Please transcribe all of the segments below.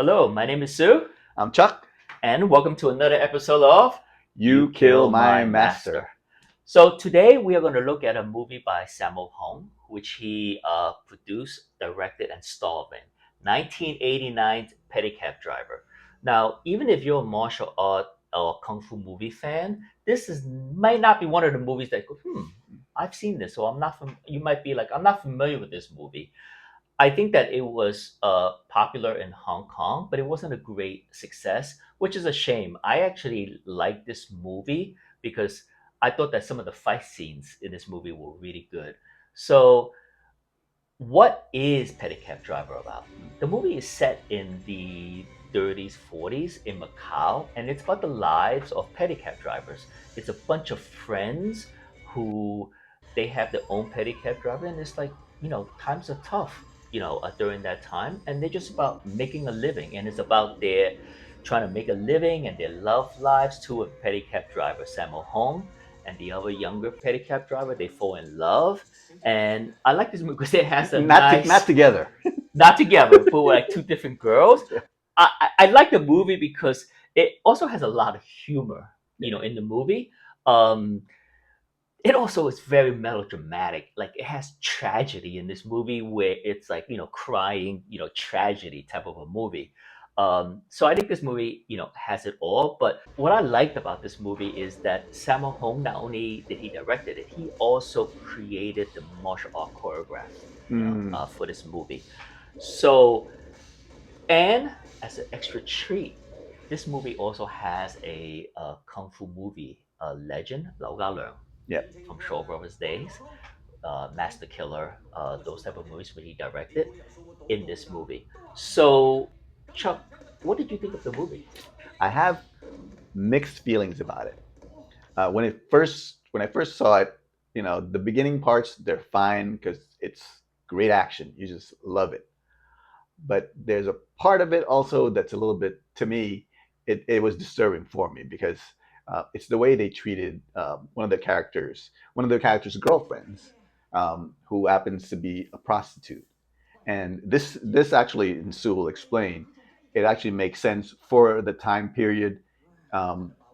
Hello, my name is Sue, I'm Chuck. and welcome to another episode of You kill my master. So today we are going to look at a movie by Sammo Hung, which he produced, directed, and starred in. 1989's Pedicab Driver. Now, even if you're a martial art or kung fu movie fan, this is might not be one of the movies that go, I've seen this, so I'm not. You might be like, I'm not familiar with this movie. I think that it was popular in Hong Kong, but it wasn't a great success, which is a shame. I actually liked this movie because I thought that some of the fight scenes in this movie were really good. So, what is Pedicab Driver about? The movie is set in the 30s, 40s in Macau, and it's about the lives of pedicab drivers. It's a bunch of friends who they have their own pedicab driver, and it's like, times are tough, during that time, and they're just about making a living, and it's about their trying to make a living and their love lives to a pedicab driver, Sammo Hung, and the other younger pedicab driver. They fall in love, and I like this movie because it has a Not nice, together. not together, but we're like two different girls. I like the movie because it also has a lot of humor, in the movie. Um, it also is very melodramatic. Like it has tragedy in this movie where it's like, crying, tragedy type of a movie. So I think this movie, has it all. But what I liked about this movie is that Sammo Hung, not only did he directed it, he also created the martial art choreography, Mm. for this movie. So, and as an extra treat, this movie also has a kung fu movie legend, Lau Kar Leung, Yeah. from Shaw Brothers days, Master Killer, those type of movies where he directed in this movie. So, Chuck, what did you think of the movie? I have mixed feelings about it. When I first saw it, the beginning parts they're fine because it's great action. You just love it. But there's a part of it also that's a little bit, to me, it was disturbing for me because it's the way they treated one of the characters' girlfriends, who happens to be a prostitute. And this actually, and Sue will explain, it actually makes sense for the time period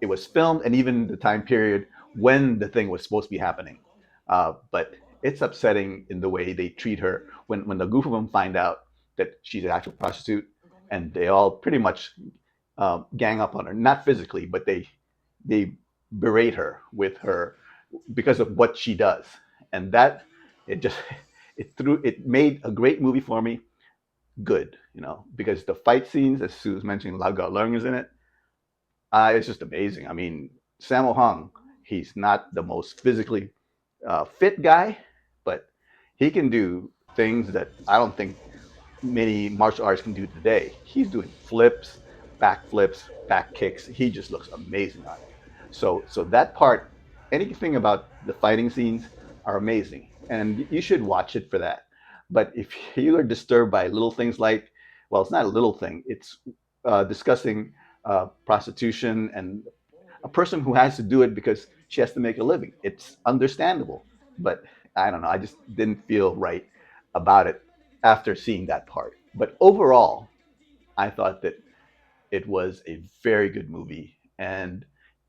it was filmed and even the time period when the thing was supposed to be happening. But it's upsetting in the way they treat her when the group of them find out that she's an actual prostitute, and they all pretty much gang up on her, not physically, but they berate her with her because of what she does, and that it just it made a great movie for me. Good, because the fight scenes, as Sue was mentioning, Lau Kar Leung is in it. It's just amazing. I mean, Sammo Hung, he's not the most physically fit guy, but he can do things that I don't think many martial artists can do today. He's doing flips, back kicks. He just looks amazing on it. So that part, anything about the fighting scenes are amazing, and you should watch it for that. But if you are disturbed by little things like, well, it's not a little thing. It's discussing prostitution and a person who has to do it because she has to make a living. It's understandable, but I don't know. I just didn't feel right about it after seeing that part. But overall, I thought that it was a very good movie, and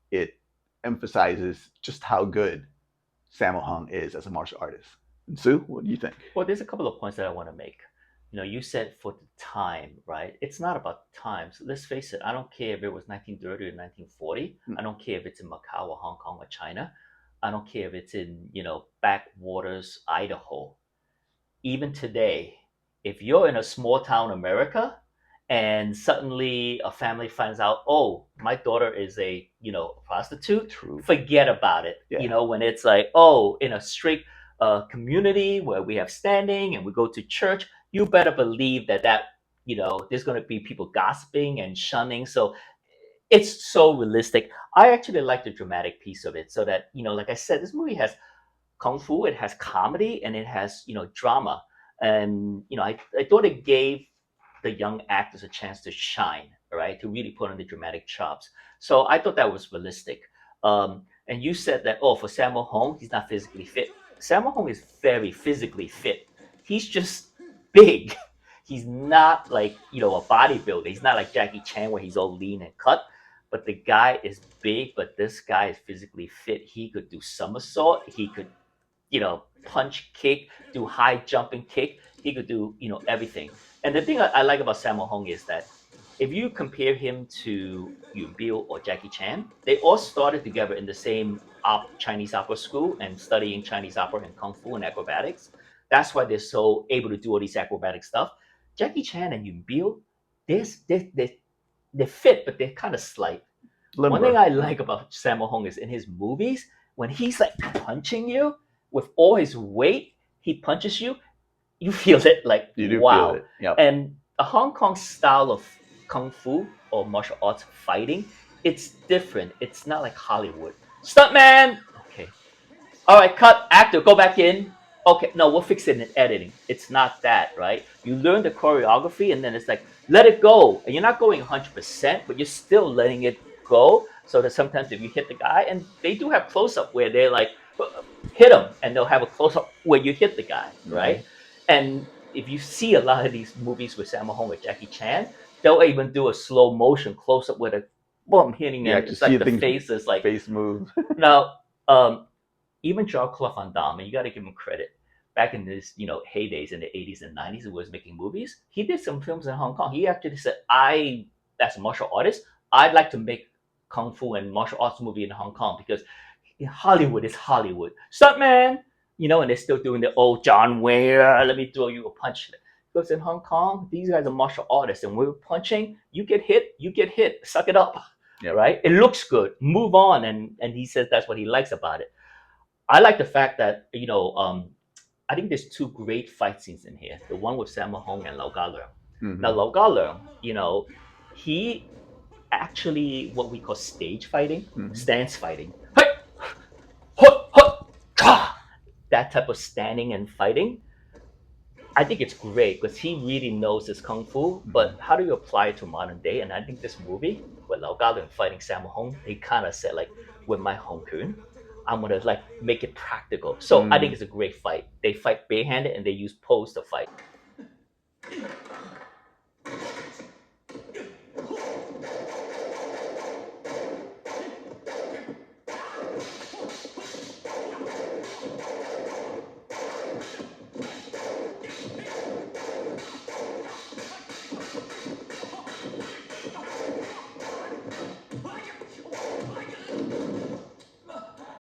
it emphasizes just how good Sammo Hung is as a martial artist. And Sue, what do you think? Well, there's a couple of points that I want to make. You said for the time, right? It's not about times. Let's face it. I don't care if it was 1930 or 1940. I don't care if it's in Macau or Hong Kong or China. I don't care if it's in, backwaters, Idaho. Even today, if you're in a small town America and suddenly a family finds out, oh, my daughter is a, prostitute, True. forget about it. Yeah. When it's like, oh, in a strict community where we have standing and we go to church, you better believe that, there's going to be people gossiping and shunning. So it's so realistic. I actually like the dramatic piece of it so that, like I said, this movie has kung fu, it has comedy, and it has drama. And I thought it gave the young actors a chance to shine, right, to really put on the dramatic chops. So I thought that was realistic. And you said that, oh, for Sammo Hung, he's not physically fit. Sammo Hung is very physically fit. He's just big. He's not like a bodybuilder. He's not like Jackie Chan where he's all lean and cut. But the guy is big. But this guy is physically fit. He could do somersault. He could punch, kick, do high jumping kick. He could do everything. And the thing I like about Sammo Hung is that if you compare him to Yuen Biao or Jackie Chan, they all started together in the same Chinese opera school and studying Chinese opera and kung fu and acrobatics. That's why they're so able to do all these acrobatic stuff. Jackie Chan and Yuen Biao, they're fit, but they're kind of slight. One thing Limber. I like about Sammo Hung is in his movies, when he's like punching you with all his weight, he punches you, you feel it like You do feel wow. it. Yep. And the Hong Kong style of kung fu or martial arts fighting, it's different. It's not like Hollywood. Stuntman! Okay. All right, cut, actor, go back in. Okay, no, we'll fix it in editing. It's not that, right? You learn the choreography and then it's like, let it go. And you're not going 100%, but you're still letting it go. So that sometimes if you hit the guy, and they do have close up where they're like, hit him, and they'll have a close up where you hit the guy, right? And if you see a lot of these movies with Sammo Hung or Jackie Chan, they'll even do a slow motion close up with a boom hitting You them. actually It's see like the things, face is like face move. now. Even Jean-Claude Van Damme, you got to give him credit. Back in his heydays in the 80s and 90s, he was making movies. He did some films in Hong Kong. He actually said, as a martial artist, I'd like to make kung fu and martial arts movie in Hong Kong because Hollywood is Hollywood. Stuntman, and they're still doing the old John Wayne, let me throw you a punch. Because in Hong Kong, these guys are martial artists, and we're punching, you get hit, suck it up, Yep. right? It looks good, move on, and he says that's what he likes about it. I like the fact that I think there's two great fight scenes in here. The one with Sammo Hung and Lau Kar Leung. Now Mm-hmm. Lau Kar Leung, he actually what we call stage fighting, Mm-hmm. stance fighting. Hey, hut, hut, ka! That type of standing and fighting. I think it's great because he really knows his kung fu. But Mm-hmm. how do you apply it to modern day? And I think this movie with Lau Kar Leung fighting Sammo Hung, they kind of said like, with my Hong Kun, I'm gonna like make it practical. So I think Mm. it's a great fight. They fight barehanded and they use pose to fight.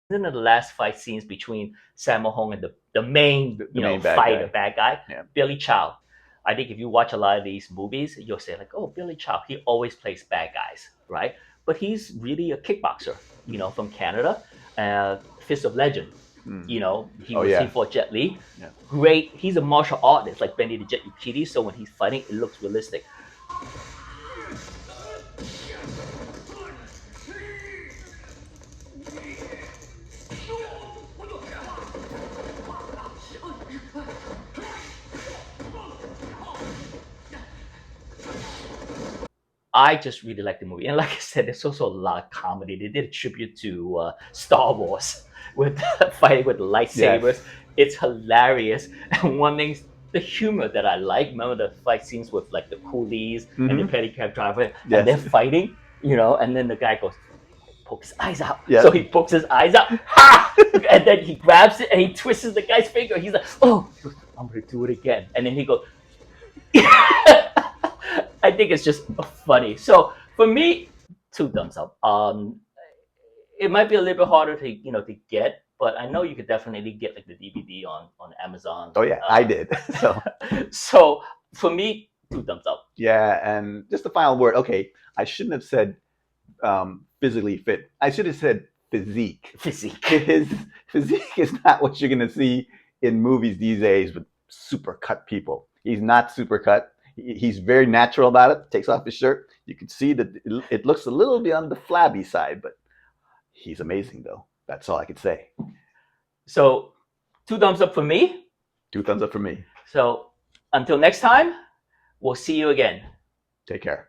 Then the last fight scenes between Sammo Hung and the main, The main bad fighter, guy. bad guy, Yeah. Billy Chow. I think if you watch a lot of these movies, you'll say like, oh, Billy Chow, he always plays bad guys, right? But he's really a kickboxer, from Canada. Fist of Legend, Mm. he fought Jet Li. Yeah. Great. He's a martial artist like Benny the Jet Uchidi. So when he's fighting, it looks realistic. I just really like the movie, and like I said, there's also a lot of comedy. They did a tribute to Star Wars with fighting with lightsabers. Yes. It's hilarious, and one thing, the humor that I like. Remember the fight scenes with like the coolies and the Mm-hmm. pedicab driver, and they're Yes. fighting, and then the guy goes, poke his eyes out. Yeah. So he pokes his eyes out, ha! And then he grabs it and he twists the guy's finger. He's like, oh, I'm gonna do it again, and then he goes. I think it's just funny. So for me, two thumbs up. It might be a little bit harder to get, but I know you could definitely get like the DVD on Amazon. Oh yeah, I did. So So for me, two thumbs up. yeah, and just the final word. Okay, I shouldn't have said physically fit. I should have said physique. Physique. His physique is not what you're gonna see in movies these days with super cut people. He's not super cut. He's very natural about it. Takes off his shirt. You can see that it looks a little bit on the flabby side, but he's amazing though. That's all I could say. So two thumbs up for me. Two thumbs up for me. So until next time, we'll see you again. Take care.